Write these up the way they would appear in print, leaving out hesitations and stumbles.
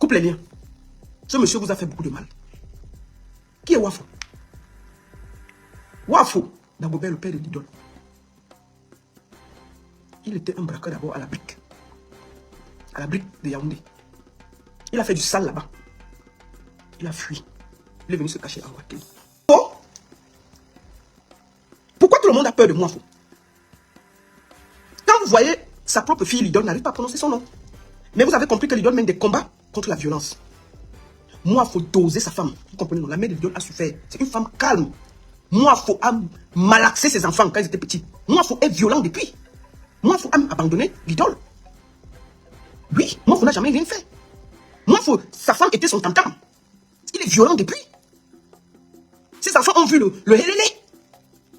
Coupe les liens. Ce monsieur vous a fait beaucoup de mal. Qui est Wafo? Wafo, Dagobert, le père de l'idole. Il était un braqueur d'abord à la brique. À la brique de Yaoundé. Il a fait du sale là-bas. Il a fui. Il est venu se cacher en Ouattara. Oh! Pourquoi tout le monde a peur de moi? Quand vous voyez sa propre fille, l'idole n'arrive pas à prononcer son nom. Mais vous avez compris que l'idole mène des combats contre la violence. Moi, il faut doser sa femme. Vous comprenez, non? La mère de l'idole a souffert. C'est une femme calme. Moi, il faut malaxer ses enfants quand ils étaient petits. Moi, il faut être violent depuis. Moi, il faut abandonner l'idole. Oui, moi, il faut n'a jamais rien fait. Moi, il faut... Sa femme était son tam-tam. Il est violent depuis. Ses enfants ont vu le hélélé.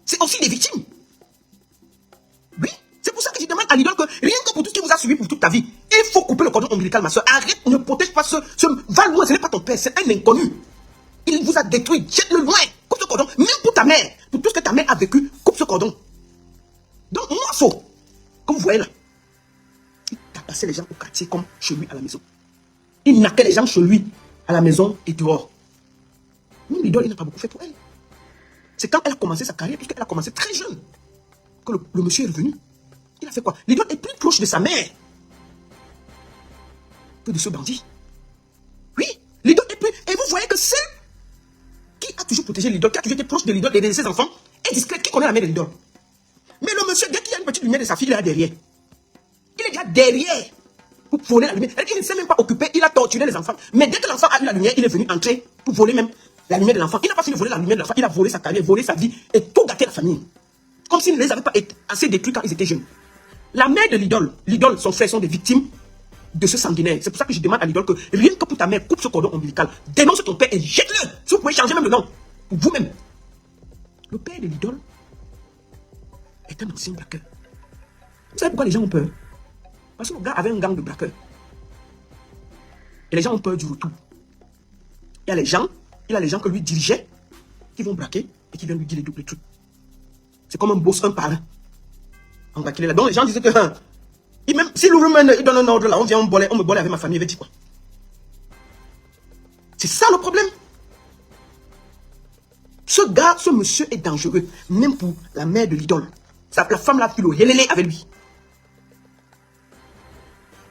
C'est aussi des victimes. Oui, c'est pour ça que je demande à l'idole que rien que pour tout ce qui vous a suivi pour toute ta vie, il faut couper le cordon ombilical, ma soeur. Arrête, ne protège pas va loin, ce n'est pas ton père, c'est un inconnu. Il vous a détruit, jette-le loin. Coupe ce cordon, même pour ta mère, pour tout ce que ta mère a vécu, coupe ce cordon. Donc, moi, faux. Comme vous voyez là, il tapassait les gens au quartier comme chez lui à la maison. Il naquait les gens chez lui à la maison et dehors. Même l'idole, il n'a pas beaucoup fait pour elle. C'est quand elle a commencé sa carrière, puisqu'elle a commencé très jeune, que le monsieur est revenu. Il a fait quoi? L'idole est plus proche de sa mère que de ce bandit. Oui, l'idole est plus... Et vous voyez que celle qui a toujours protégé l'idole, qui a toujours été proche de l'idole et de ses enfants, est discrète, qui connaît la mère de l'idole. Mais le monsieur, dès qu'il y a une petite lumière de sa fille, il est là derrière. Il est déjà derrière pour voler la lumière. Il ne s'est même pas occupé, il a torturé les enfants. Mais dès que l'enfant a eu la lumière, il est venu entrer pour voler même la lumière de l'enfant. Il n'a pas fini de voler la lumière de l'enfant, il a volé sa carrière, volé sa vie et tout gâté la famille. Comme s'il ne les avait pas assez détruits quand ils étaient jeunes. La mère de l'idole, son frère sont des victimes de ce sanguinaire. C'est pour ça que je demande à l'idole que rien que pour ta mère, coupe ce cordon ombilical, dénonce ton père et jette-le. Si vous pouvez changer même le nom, pour vous-même. Le père de l'idole est un ancien braqueur. Vous savez pourquoi les gens ont peur? Parce que le gars avait un gang de braqueurs. Et les gens ont peur du retour. Il a les gens que lui dirigeait, qui vont braquer et qui viennent lui dire les doubles trucs. C'est comme un boss, un parrain. On va qu'il est là. Donc les gens disaient que même si l'ouvre il donne un ordre là, on vient, on me bolle avec ma famille, il va dire quoi? C'est ça le problème. Ce monsieur est dangereux, même pour la mère de l'idole. La femme l'a fait le hélélé avec lui.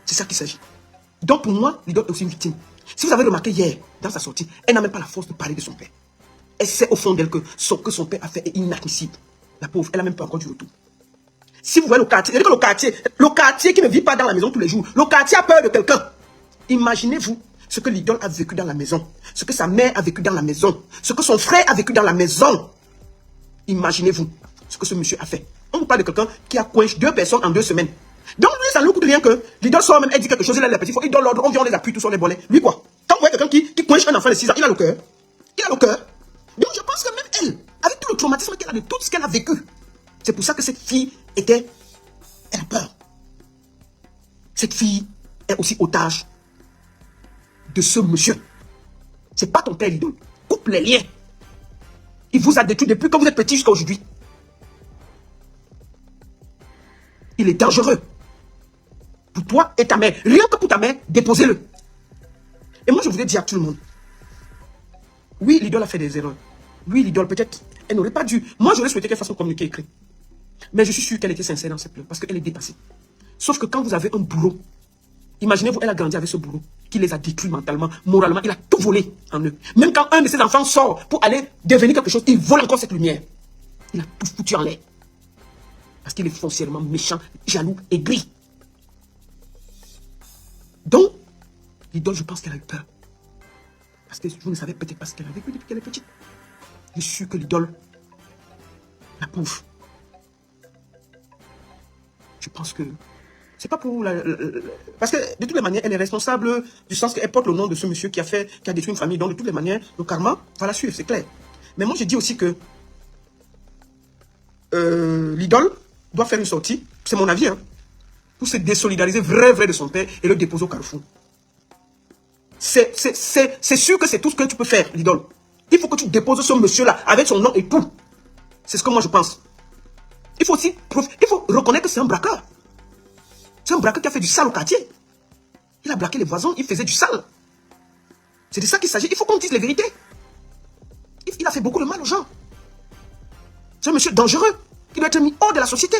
C'est ça qu'il s'agit. Donc pour moi, l'idole est aussi une victime. Si vous avez remarqué hier, dans sa sortie, elle n'a même pas la force de parler de son père. Elle sait au fond d'elle que ce que son père a fait est inadmissible. La pauvre, elle n'a même pas encore du retour. Si vous voyez le quartier, le quartier qui ne vit pas dans la maison tous les jours, le quartier a peur de quelqu'un. Imaginez-vous ce que l'idole a vécu dans la maison, ce que sa mère a vécu dans la maison, ce que son frère a vécu dans la maison. Imaginez-vous ce que ce monsieur a fait. On vous parle de quelqu'un qui a coinché 2 personnes en 2 semaines. Donc lui, ça ne lui coûte rien que l'idole sort même, elle dit quelque chose, il a les petits, il donne l'ordre, on vient, on les appuie, tous on les bolets. Lui quoi? Quand vous voyez quelqu'un qui coinche un enfant de 6 ans, il a le cœur. Il a le cœur. Donc je pense que même elle, avec tout le traumatisme qu'elle a de tout ce qu'elle a vécu, c'est pour ça que cette fille elle a peur. Cette fille est aussi otage de ce monsieur. C'est pas ton père, l'idole. Coupe les liens. Il vous a détruit depuis que vous êtes petit jusqu'à aujourd'hui. Il est dangereux. Pour toi et ta mère. Rien que pour ta mère, déposez-le. Et moi, je voudrais dire à tout le monde. Oui, l'idole a fait des erreurs. Oui, l'idole, peut-être, elle n'aurait pas dû. Moi, j'aurais souhaité qu'elle fasse un communiqué écrit. Mais je suis sûr qu'elle était sincère dans ses pleurs. Parce qu'elle est dépassée. Sauf que quand vous avez un bourreau, imaginez-vous, elle a grandi avec ce bourreau qui les a détruits mentalement, moralement. Il a tout volé en eux. Même quand un de ses enfants sort pour aller devenir quelque chose, il vole encore cette lumière. Il a tout foutu en l'air. Parce qu'il est foncièrement méchant, jaloux, aigri. Donc, l'idole, je pense qu'elle a eu peur. Parce que vous ne savez peut-être pas ce qu'elle a vécu depuis qu'elle est petite. Je suis sûr que l'idole, la pauvre. Je pense que c'est pas pour parce que de toutes les manières, elle est responsable du sens qu'elle porte le nom de ce monsieur qui a détruit une famille. Donc de toutes les manières, le karma va la suivre, c'est clair. Mais moi, je dis aussi que l'idole doit faire une sortie, c'est mon avis, hein, pour se désolidariser vrai de son père et le déposer au carrefour. C'est sûr que c'est tout ce que tu peux faire, l'idole. Il faut que tu déposes ce monsieur-là avec son nom et tout. C'est ce que moi je pense. Il faut reconnaître que c'est un braqueur. C'est un braqueur qui a fait du sale au quartier. Il a braqué les voisins, il faisait du sale. C'est de ça qu'il s'agit. Il faut qu'on dise les vérités. Il a fait beaucoup de mal aux gens. C'est un monsieur dangereux qui doit être mis hors de la société.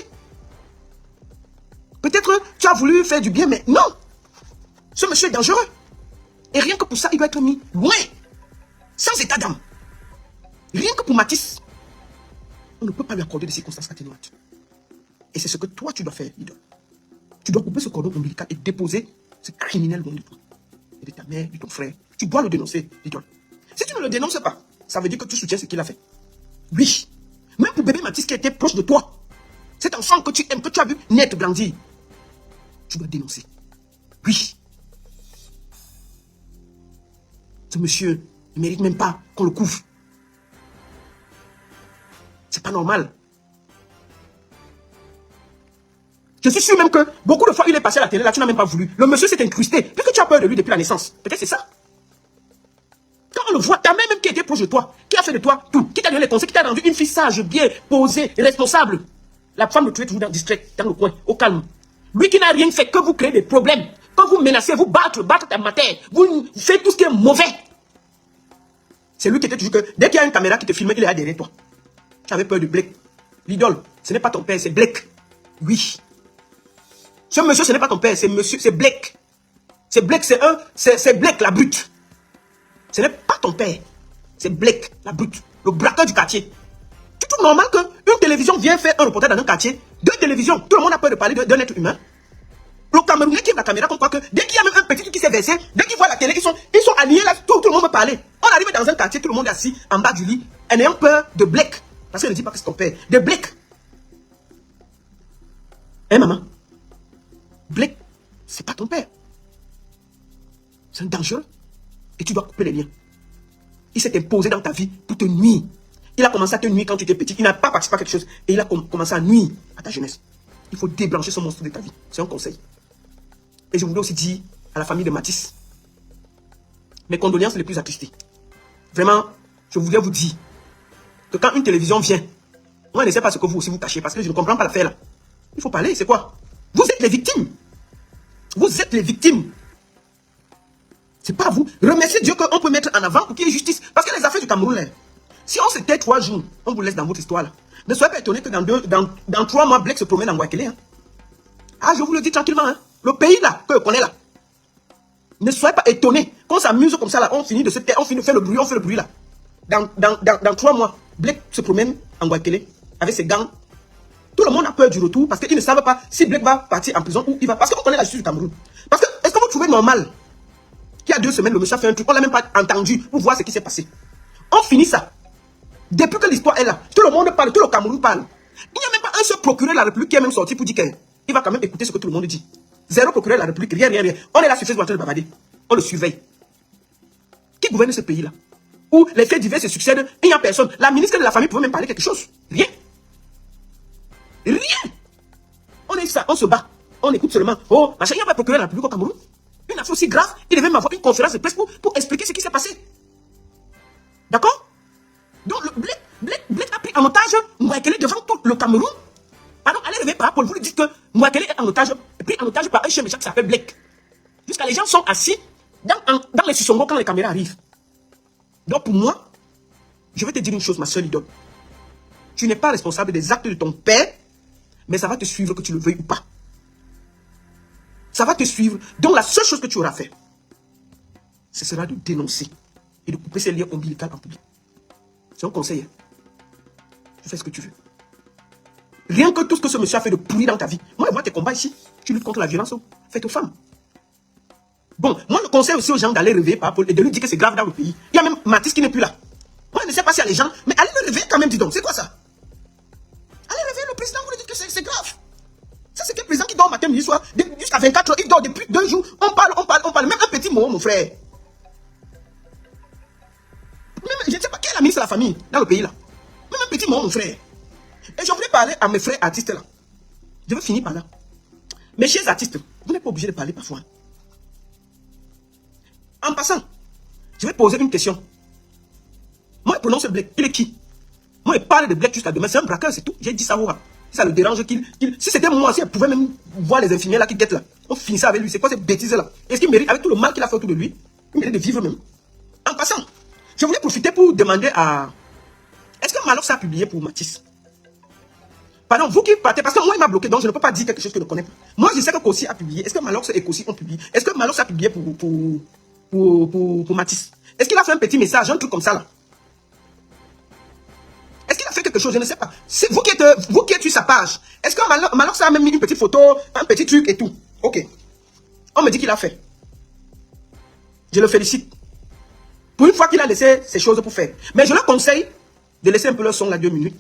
Peut-être tu as voulu faire du bien, mais non. Ce monsieur est dangereux. Et rien que pour ça, il doit être mis loin. Sans état d'âme. Rien que pour Matisse. On ne peut pas lui accorder des circonstances atténuantes. Et c'est ce que toi, tu dois faire, idole. Tu dois couper ce cordon ombilical et déposer ce criminel loin de toi. Et de ta mère, de ton frère. Tu dois le dénoncer, idole. Si tu ne le dénonces pas, ça veut dire que tu soutiens ce qu'il a fait. Oui. Même pour bébé Matisse qui était proche de toi. Cet enfant que tu aimes, que tu as vu naître, grandir. Tu dois dénoncer. Oui. Ce monsieur ne mérite même pas qu'on le couvre. C'est pas normal. Je suis sûr même que beaucoup de fois il est passé à la télé, là tu n'as même pas voulu. Le monsieur s'est incrusté, puisque tu as peur de lui depuis la naissance. Peut-être c'est ça. Quand on le voit, ta mère même qui était proche de toi, qui a fait de toi tout, qui t'a donné les conseils, qui t'a rendu une fille sage, bien, posée, responsable. La femme de tu es toujours distraite, dans le coin, au calme. Lui qui n'a rien fait que vous créez des problèmes, que vous menacez, vous battre ta matière, vous faites tout ce qui est mauvais. C'est lui qui était toujours que, dès qu'il y a une caméra qui te filme, il est là derrière toi. Tu avais peur de Blake. L'idole, ce n'est pas ton père, c'est Blake. Oui. Ce monsieur, ce n'est pas ton père, c'est monsieur, c'est Blake. C'est Blake, c'est Blake la brute. Ce n'est pas ton père, c'est Blake la brute, le braqueur du quartier. C'est tout normal qu'une télévision vienne faire un reportage dans un quartier, deux télévisions, tout le monde a peur de parler d'un être humain. Le Camerounais qui aime la caméra, qu'on croit que dès qu'il y a même un petit truc qui s'est versé, dès qu'il voit la télé, ils sont alignés là, tout le monde peut parler. On arrive dans un quartier, tout le monde est assis en bas du lit, en ayant peur de Blake. Parce qu'elle ne dit pas que c'est ton père, de Blake. Hein, maman? Blake, c'est pas ton père. C'est un dangereux. Et tu dois couper les liens. Il s'est imposé dans ta vie pour te nuire. Il a commencé à te nuire quand tu étais petit. Il n'a pas participé à quelque chose. Et il a commencé à nuire à ta jeunesse. Il faut débrancher ce monstre de ta vie. C'est un conseil. Et je voulais aussi dire à la famille de Matisse, mes condoléances les plus attristées. Vraiment, je voulais vous dire que quand une télévision vient, moi je ne sais pas ce que vous aussi vous cachez parce que je ne comprends pas l'affaire là. Il faut parler, c'est quoi? Vous êtes les victimes. Vous êtes les victimes. C'est pas vous. Remerciez Dieu qu'on peut mettre en avant pour qu'il y ait justice. Parce que les affaires du Cameroun, là, si on se tait 3 jours, on vous laisse dans votre histoire là. Ne soyez pas étonné que dans 3 mois, Blake se promène en Guakelé. Hein. Ah, je vous le dis tranquillement. Hein. Le pays là, que je connais là. Ne soyez pas étonné. Qu'on s'amuse comme ça là, on finit de se taire, on finit de faire le bruit, on fait le bruit là. Dans 3 mois, Blake se promène en Guakelé avec ses gants. Tout le monde a peur du retour parce qu'ils ne savent pas si Blake va partir en prison ou il va. Parce qu'on connaît la justice du Cameroun. Parce que, est-ce que vous trouvez normal qu'il y a 2 semaines, le monsieur a fait un truc, on l'a même pas entendu pour voir ce qui s'est passé. On finit ça. Depuis que l'histoire est là, tout le monde parle, tout le Cameroun parle. Il n'y a même pas un seul procureur de la République qui est même sorti pour dire qu'il va quand même écouter ce que tout le monde dit. 0 procureur de la République, rien. On est là sur Facebook en train de bavarder. On le surveille. Qui gouverne ce pays-là? Où les faits divers se succèdent, il n'y a personne. La ministre de la famille pouvait même parler quelque chose. Rien. On est ça, on se bat. On écoute seulement. Oh, machin, il n'y a pas de procureur de la République au Cameroun. Une affaire aussi grave, il devait m'avoir une conférence de presse pour expliquer ce qui s'est passé. D'accord? Donc, Blake a pris en otage Mouakele devant tout le Cameroun. Pardon, allez réveiller par rapport, vous lui dites que Mouakele est en otage, pris en otage par un chien méchant qui s'appelle Blake. Jusqu'à les gens sont assis dans les Sissongo quand les caméras arrivent. Donc, pour moi, je vais te dire une chose, ma seule idole. Tu n'es pas responsable des actes de ton père, mais ça va te suivre que tu le veuilles ou pas. Ça va te suivre. Donc la seule chose que tu auras fait, ce sera de dénoncer et de couper ces liens ombilicaux en public. C'est un conseil. Tu fais ce que tu veux. Rien que tout ce que ce monsieur a fait de pourri dans ta vie. Moi, je vois tes combats ici. Tu luttes contre la violence faite aux femmes. Bon, moi, je conseille aussi aux gens d'aller réveiller par rapport et de lui dire que c'est grave dans le pays. Il y a même Matisse qui n'est plus là. Moi, je ne sais pas s'il y a les gens, mais allez le réveiller quand même, dis donc. C'est quoi ça? Allez réveiller le président, vous lui dites que c'est grave. Ça, c'est quel président qui dort matin, midi, soir, jusqu'à 24 heures, il dort depuis 2 jours. On parle. Même un petit mot, mon frère. Même, je ne sais pas qui est la ministre de la famille dans le pays là. Même un petit mot, mon frère. Et je voulais parler à mes frères artistes là. Je veux finir par là. Mes chers artistes, vous n'êtes pas obligés de parler parfois. En passant, je vais poser une question. Moi, je prononce Blake. Il est qui? Moi, je parle de Blake jusqu'à demain. C'est un braqueur, c'est tout. J'ai dit ça, si ça le dérange qu'il... Si c'était moi, si elle pouvait même voir les infirmières là qui guettent là, on finissait avec lui. C'est quoi ces bêtises là? Est-ce qu'il mérite, avec tout le mal qu'il a fait autour de lui, il mérite de vivre même? passant, je voulais profiter pour demander à... Est-ce que Malox a publié pour Matisse? Pardon, vous qui partez, parce que moi il m'a bloqué, donc je ne peux pas dire quelque chose que je ne connais pas. Moi je sais que Kossi a publié. Est-ce que Malox et Kossi ont publié? Est-ce que Malox a publié pour Matisse? Est-ce qu'il a fait un petit message, un truc comme ça là? Est-ce qu'il a fait quelque chose? Je ne sais pas. C'est vous qui êtes sur sa page. Est-ce que Malox a même mis une petite photo, un petit truc et tout? Ok. On me dit qu'il a fait. Je le félicite. Pour une fois qu'il a laissé ces choses pour faire. Mais je leur conseille de laisser un peu leur son là 2 minutes.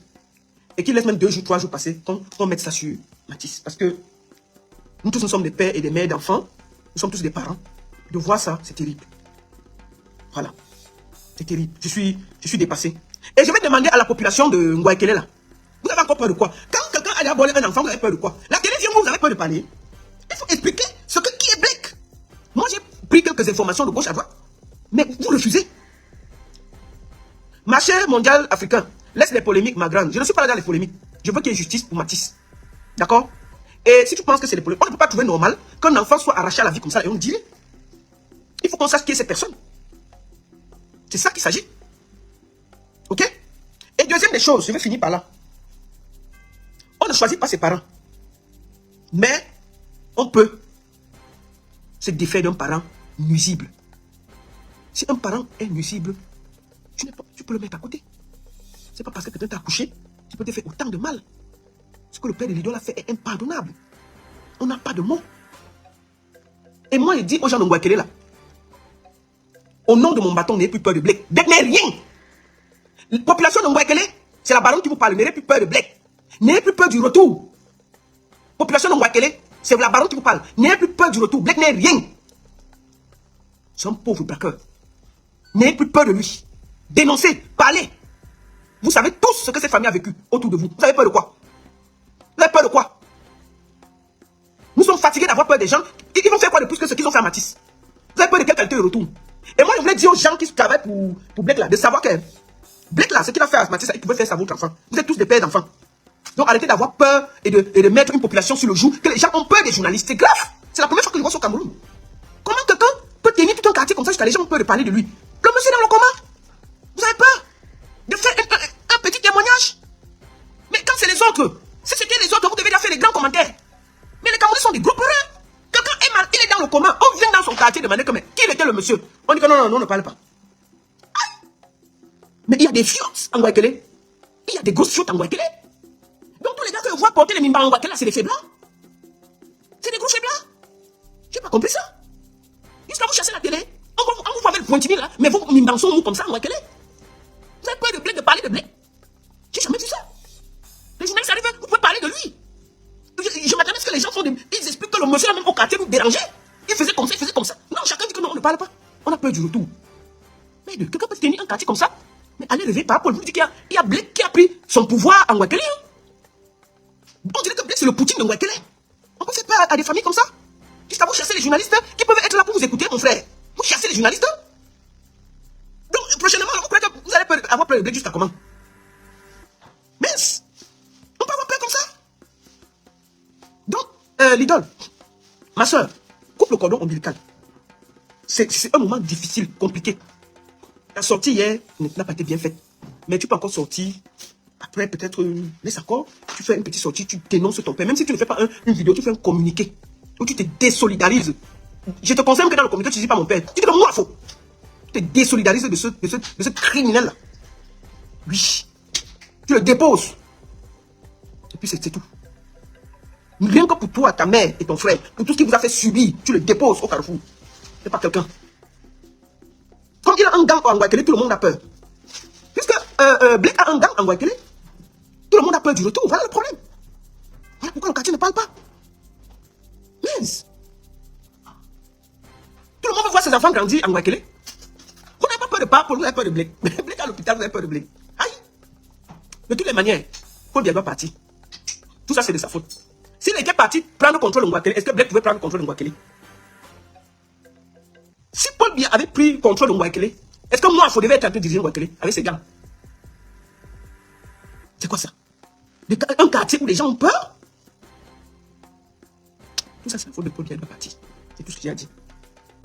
Et qu'il laisse même 2 jours, 3 jours passer, qu'on mette ça sur Matisse. Parce que nous tous, nous sommes des pères et des mères d'enfants. Nous sommes tous des parents. De voir ça, c'est terrible. Voilà. C'est terrible. Je suis dépassé. Et je vais demander à la population de Ngouaikele là. Vous avez encore peur de quoi? Quand quelqu'un a aborder un enfant, vous avez peur de quoi? La télévision, vous avez peur de parler. Il faut expliquer qui est Blake. Moi, j'ai pris quelques informations de gauche à droite. Mais vous refusez. Ma chère mondiale africaine, laisse les polémiques, ma grande. Je ne suis pas là dans les polémiques. Je veux qu'il y ait justice pour Matisse. D'accord? Et si tu penses que c'est les polémiques, on ne peut pas trouver normal qu'un enfant soit arraché à la vie comme ça et on le dirait. Il faut qu'on sache qui est cette personne. C'est ça qu'il s'agit. Ok? Et deuxième des choses, je vais finir par là. On ne choisit pas ses parents. Mais on peut se défaire d'un parent nuisible. Si un parent est nuisible, tu peux le mettre à côté. C'est pas parce que quelqu'un t'a accouché qui peut te faire autant de mal. Ce que le père de l'idole a fait est impardonnable. On n'a pas de mots. Et moi, je dis aux gens de Ngouaikele là, au nom de mon bâton, n'ayez plus peur de Blake. Blake n'est rien. La population de Ngouaikele, c'est la baronne qui vous parle. N'ayez plus peur de Blake. N'ayez plus peur du retour. Population de Ngouaikele, c'est la baronne qui vous parle. N'ayez plus peur du retour. Blake n'est rien. C'est un pauvre braqueur. N'ayez plus peur de lui. Dénoncez, parlez. Vous savez tous ce que cette famille a vécu autour de vous. Vous avez peur de quoi? Vous avez peur de quoi? Nous sommes fatigués d'avoir peur des gens. Ils vont faire quoi de plus que ce qu'ils ont fait à Matisse? Vous avez peur de quelle qualité de retour? Et moi, je voulais dire aux gens qui travaillent pour Blake là, de savoir que Blake là, ce qu'il a fait à Matisse, il pouvait faire ça à votre enfant. Vous êtes tous des pères d'enfants. Donc arrêtez d'avoir peur et de mettre une population sur le joug. Que les gens ont peur des journalistes. C'est grave. C'est la première fois que je vois ça au Cameroun. Comment quelqu'un peut tenir tout un quartier comme ça jusqu'à les gens ont peur de parler de lui? Le monsieur est dans le coma. Vous avez peur de faire un petit témoignage? Mais quand c'est les autres, si c'était les autres, vous devez déjà faire les grands commentaires. Mais les Camerounais sont des gros peureux. Quelqu'un est mal, il est dans le coma. On vient dans son quartier demander qui était le monsieur. On dit que non, on ne parle pas. Aïe. Mais il y a des fiottes en Ngouaikele. Il y a des grosses fiottes en Ngouaikele. Donc tous les gars que je vois porter les mimba en Ngouaikele, c'est des faits blancs. C'est des gros faits blancs. J'ai pas compris ça. Jusqu'à vous chasser la télé. On vous voit avec le pointillé là, mais vous mimbansons nous comme ça en Ngouaikele. Vous avez peur de Blake, de parler de Blake? J'ai jamais vu ça. Les journalistes arrivent, vous pouvez parler de lui. Je m'attendais à ce que les gens font des... Ils expliquent que le monsieur là même au quartier nous dérangeait. Il faisait comme ça, il faisait comme ça. Non, chacun dit que non, on ne parle pas. On a peur du retour. Mais quelqu'un peut tenir un quartier comme ça. Mais allez lever par rapport, vous dites qu'il y a Blake qui a pris son pouvoir en Ngouaikele. On dirait que Blake c'est le Poutine de Ngouaikele. On peut faire peur à des familles comme ça. Jusqu'à vous chasser les journalistes qui peuvent être là pour vous écouter, mon frère. Vous chassez les journalistes. Donc prochainement, vous croyez que vous allez avoir peur de Blake jusqu'à comment? Mince. On peut avoir peur comme ça. Donc, l'idole, ma soeur, coupe le cordon ombilical. C'est un moment difficile, compliqué. La sortie hier n'a pas été bien faite. Mais tu peux encore sortir. Après, peut-être, laisse encore. Tu fais une petite sortie, tu dénonces ton père. Même si tu ne fais pas une vidéo, tu fais un communiqué. Où tu te désolidarises. Je te conseille que dans le communiqué, tu ne dis pas mon père. Tu dis que moi, il faut. Tu te désolidarises de ce criminel-là. Oui. Tu le déposes. Et puis c'est tout. Rien que pour toi, ta mère et ton frère, pour tout ce qui vous a fait subir, tu le déposes au carrefour. C'est pas quelqu'un. Comme il a un gang en Ngouaikele, tout le monde a peur. Puisque Blake a un gang en Ngouaikele, tout le monde a peur du retour. Voilà le problème. Voilà pourquoi le quartier ne parle pas. Mince. Tout le monde veut voir ses enfants grandir en Ngouaikele. Vous n'avez pas peur de Paul, vous avez peur de Blake. Blake à l'hôpital, vous avez peur de Blake. Aïe. De toutes les manières, Paul Biya doit partir. Tout ça, c'est de sa faute. S'il était parti prendre le contrôle de Ngouaikele, est-ce que Blake pouvait prendre le contrôle de Ngouaikele? Si Paul Biya avait pris le contrôle de Ngouaikele, est-ce que moi, il devait être en train de diriger Ngouaikele avec ces gars? C'est quoi ça? Un quartier où les gens ont peur? Tout ça, c'est la faute de Paul Biya doit partir. C'est tout ce qu'il a dit.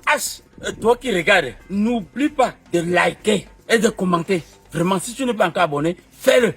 H, toi qui regardes, n'oublie pas de liker et de commenter. Vraiment, si tu n'es pas encore abonné, fais-le.